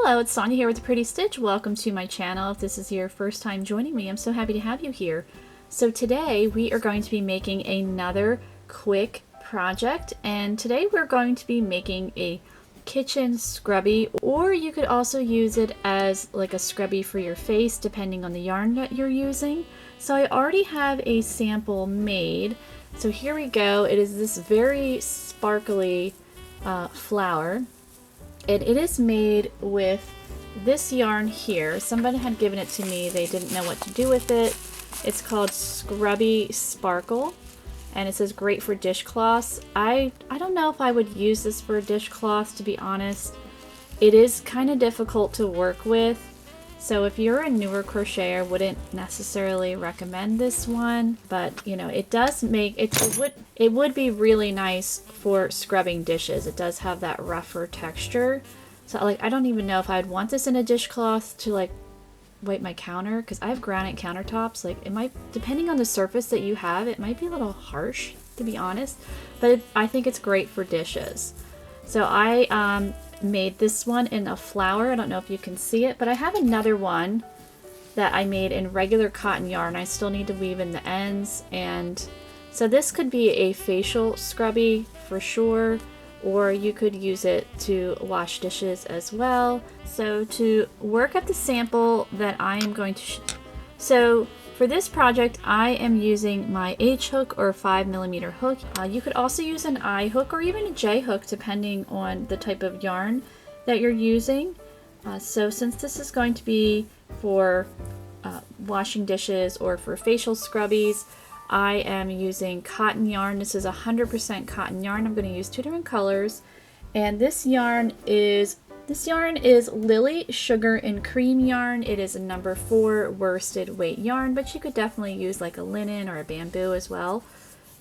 Hello, it's Sonia here with The Pretty Stitch. Welcome to my channel. If this is your first time joining me, I'm so happy to have you here. So today we are going to be making another quick project, and today we're going to be making a kitchen scrubby, or you could also use it as like a scrubby for your face depending on the yarn that you're using. So I already have a sample made. So here we go. It is this very sparkly flower. And it is made with this yarn here. Somebody had given it to me. They didn't know what to do with it. It's called Scrubbie Sparkle, and it says great for dishcloths. I don't know if I would use this for a dishcloth, to be honest. It is kind of difficult to work with. So if you're a newer crocheter, I wouldn't necessarily recommend this one, but you know, it does make it would be really nice for scrubbing dishes. It does have that rougher texture. So like, I don't even know if I'd want this in a dishcloth to like wipe my counter, because I have granite countertops. Like, it might, depending on the surface that you have, it might be a little harsh, to be honest, but I think it's great for dishes. So I made this one in a flower. I don't know if you can see it, but I have another one that I made in regular cotton yarn. I still need to weave in the ends, and so this could be a facial scrubby for sure, or you could use it to wash dishes as well. So to work up the sample that I am going to so for this project, I am using my H hook or 5mm hook. You could also use an I hook or even a J hook, depending on the type of yarn that you're using. So since this is going to be for washing dishes or for facial scrubbies, I am using cotton yarn. This is 100% cotton yarn. I'm going to use two different colors, and this yarn is Lily Sugar and Cream yarn. It is a number 4 worsted weight yarn, but you could definitely use like a linen or a bamboo as well.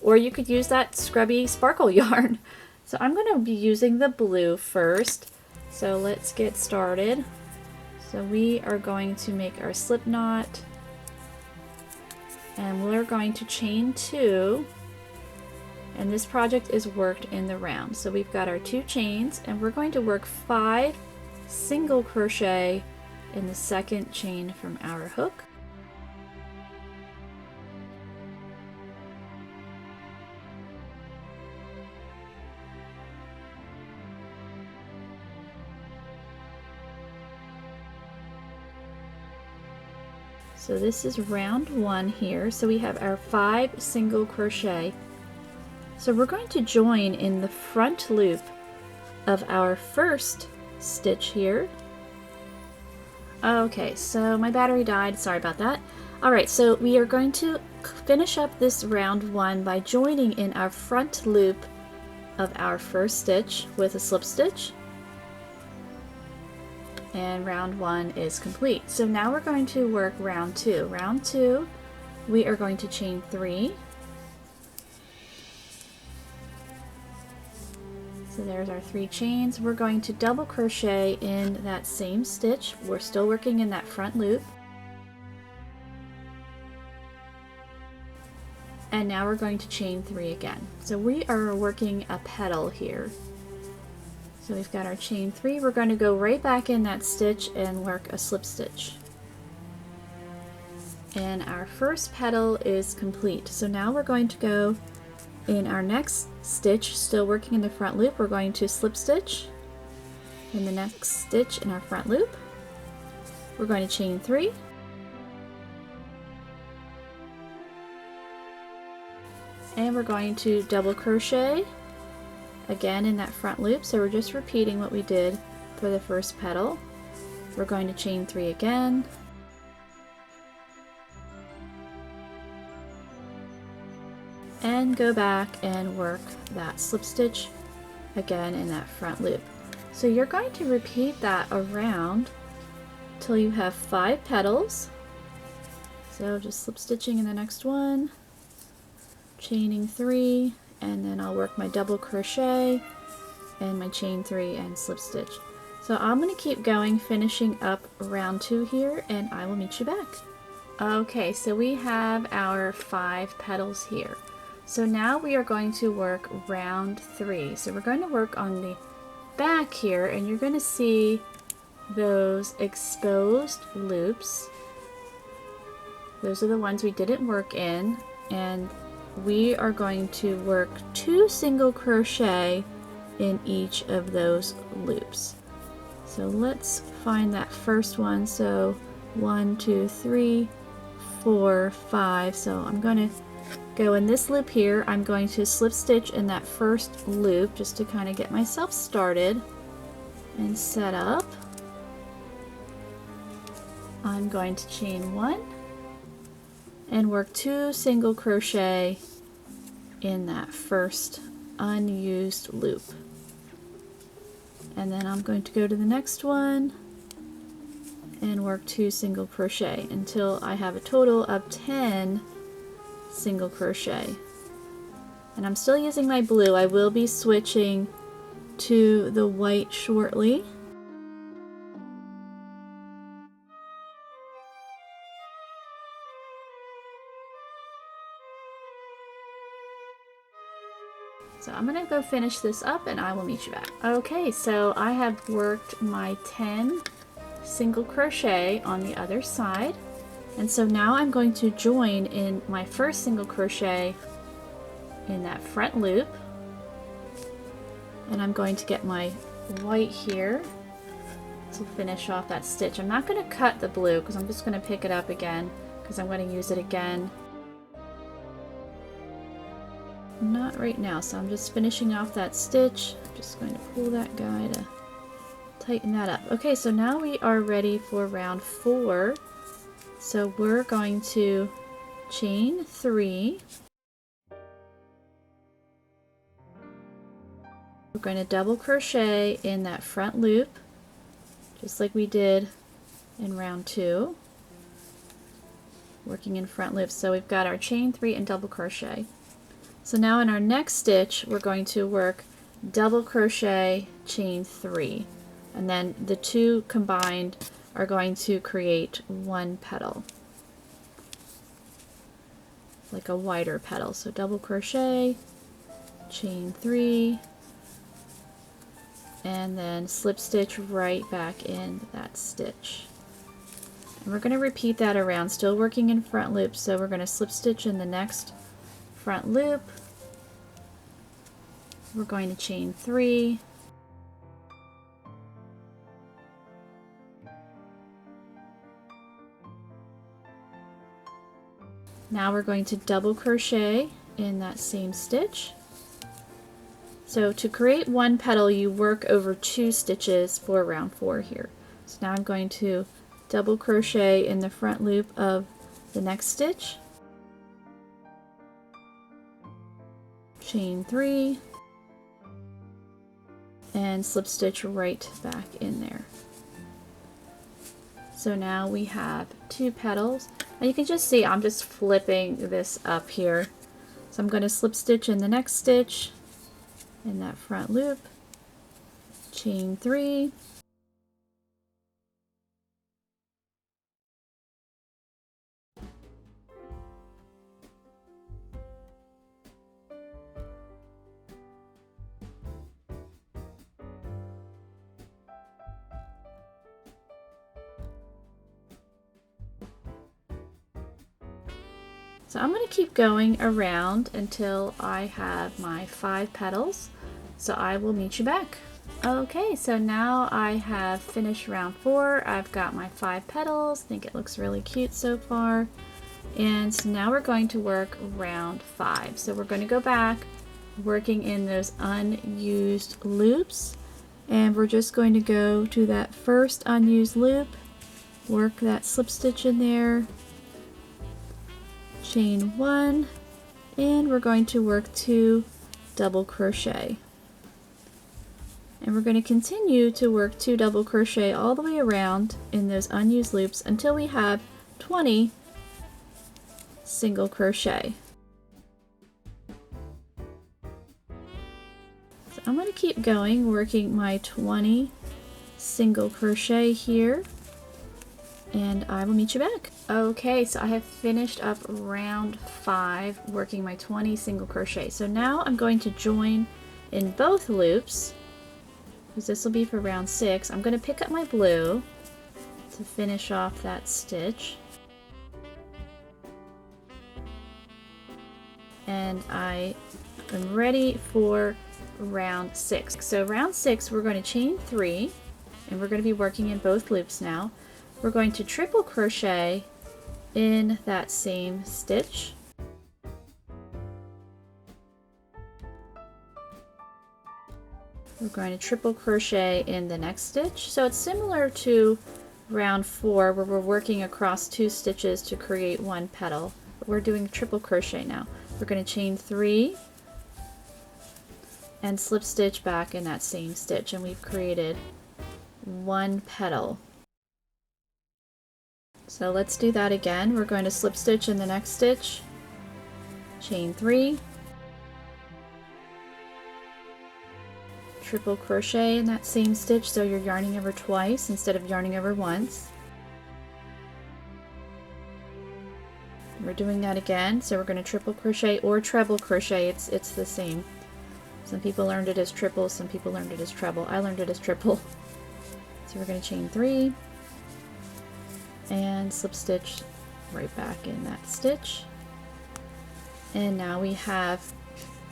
Or you could use that Scrubbie Sparkle yarn. So I'm going to be using the blue first. So let's get started. So we are going to make our slip knot, and we're going to chain 2. And this project is worked in the round. So we've got our 2 chains, and we're going to work 5 single crochet in the second chain from our hook. So this is round 1 here. So we have our 5 single crochet. So we're going to join in the front loop of our first stitch here. Okay, so my battery died, sorry about that. Alright, so we are going to finish up this round 1 by joining in our front loop of our first stitch with a slip stitch. And round 1 is complete. So now we're going to work round 2. Round 2, we are going to chain 3. So there's our 3 chains. We're going to double crochet in that same stitch. We're still working in that front loop. And now we're going to chain 3 again. So we are working a petal here. So we've got our chain 3. We're going to go right back in that stitch and work a slip stitch. And our first petal is complete. So now we're going to go in our next stitch, still working in the front loop. We're going to slip stitch in the next stitch in our front loop. We're going to chain 3. And we're going to double crochet again in that front loop. So we're just repeating what we did for the first petal. We're going to chain 3 again. And go back and work that slip stitch again in that front loop. So you're going to repeat that around till you have 5 petals. So just slip stitching in the next one, chaining 3, and then I'll work my double crochet and my chain 3 and slip stitch. So I'm going to keep going, finishing up round 2 here, and I will meet you back. Okay, so we have our 5 petals here. So now we are going to work round 3. So we're going to work on the back here, and you're going to see those exposed loops. Those are the ones we didn't work in, and we are going to work 2 single crochet in each of those loops. So let's find that first one. So 1, 2, 3, 4, 5. So I'm going to go in this loop here. I'm going to slip stitch in that first loop just to kind of get myself started and set up. I'm going to chain 1 and work 2 single crochet in that first unused loop. And then I'm going to go to the next one and work 2 single crochet until I have a total of 10 single crochet. And I'm still using my blue. I will be switching to the white shortly. So I'm gonna go finish this up and I will meet you back. Okay, so I have worked my 10 single crochet on the other side. And so now I'm going to join in my first single crochet in that front loop. And I'm going to get my white here to finish off that stitch. I'm not gonna cut the blue because I'm just gonna pick it up again because I'm gonna use it again. Not right now, so I'm just finishing off that stitch. I'm just going to pull that guy to tighten that up. Okay, so now we are ready for round 4. So we're going to chain 3. We're going to double crochet in that front loop, just like we did in round 2. Working in front loops, so we've got our chain 3 and double crochet. So now in our next stitch, we're going to work double crochet, chain 3, and then the 2 combined are going to create 1 petal, like a wider petal. So double crochet, chain 3, and then slip stitch right back in that stitch. And we're going to repeat that around, still working in front loops. So we're going to slip stitch in the next front loop. We're going to chain 3. Now we're going to double crochet in that same stitch. So to create 1 petal, you work over 2 stitches for round 4 here. So now I'm going to double crochet in the front loop of the next stitch. Chain 3 and slip stitch right back in there. So now we have 2 petals, and you can just see I'm just flipping this up here. So I'm going to slip stitch in the next stitch in that front loop, chain 3, so I'm going to keep going around until I have my 5 petals. So I will meet you back. Okay, so now I have finished round 4. I've got my 5 petals. I think it looks really cute so far. And so now we're going to work round 5. So we're going to go back, working in those unused loops. And we're just going to go to that first unused loop, work that slip stitch in there, chain 1, and we're going to work 2 double crochet. And we're going to continue to work 2 double crochet all the way around in those unused loops until we have 20 single crochet. So I'm going to keep going, working my 20 single crochet here, and I will meet you back. Okay, so I have finished up round 5 working my 20 single crochet. So now I'm going to join in both loops because this will be for round 6. I'm going to pick up my blue to finish off that stitch. And I am ready for round 6. So round 6, we're going to chain 3, and we're going to be working in both loops now. We're going to triple crochet in that same stitch. We're going to triple crochet in the next stitch. So it's similar to round 4 where we're working across 2 stitches to create 1 petal. We're doing triple crochet now. We're going to chain 3 and slip stitch back in that same stitch, and we've created 1 petal. So let's do that again. We're going to slip stitch in the next stitch, chain 3, triple crochet in that same stitch, so you're yarning over twice instead of yarning over once. We're doing that again, so we're going to triple crochet or treble crochet. It's the same. Some people learned it as triple, some people learned it as treble. I learned it as triple. So we're going to chain 3 and slip stitch right back in that stitch. And now we have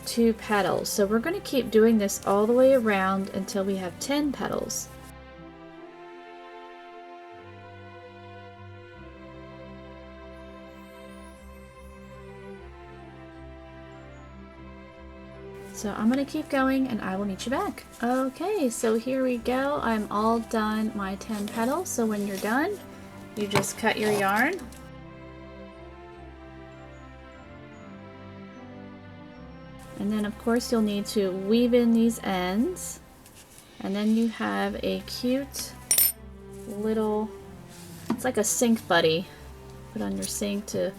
2 petals. So we're going to keep doing this all the way around until we have 10 petals. So I'm going to keep going and I will meet you back. Okay, so here we go. I'm all done my 10 petals. So when you're done, you just cut your yarn. And then of course you'll need to weave in these ends. And then you have a cute little, it's like a sink buddy. Put on your sink to,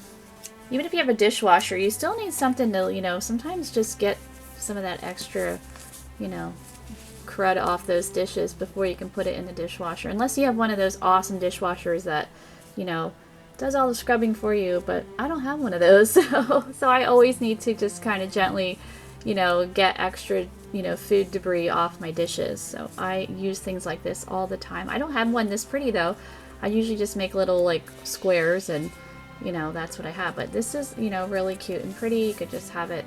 even if you have a dishwasher, you still need something to, you know, sometimes just get some of that extra, you know, crud off those dishes before you can put it in the dishwasher. Unless you have one of those awesome dishwashers that, you know, does all the scrubbing for you, but I don't have one of those. So I always need to just kind of gently, you know, get extra, you know, food debris off my dishes. So I use things like this all the time. I don't have one this pretty though. I usually just make little like squares and, you know, that's what I have. But this is, you know, really cute and pretty. You could just have it,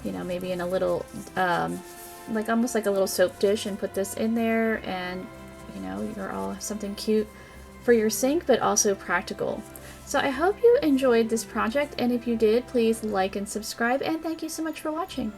you know, maybe in a little, like almost like a little soap dish and put this in there, and, you know, you're all something cute for your sink, but also practical. So I hope you enjoyed this project, and if you did, please like and subscribe, and thank you so much for watching.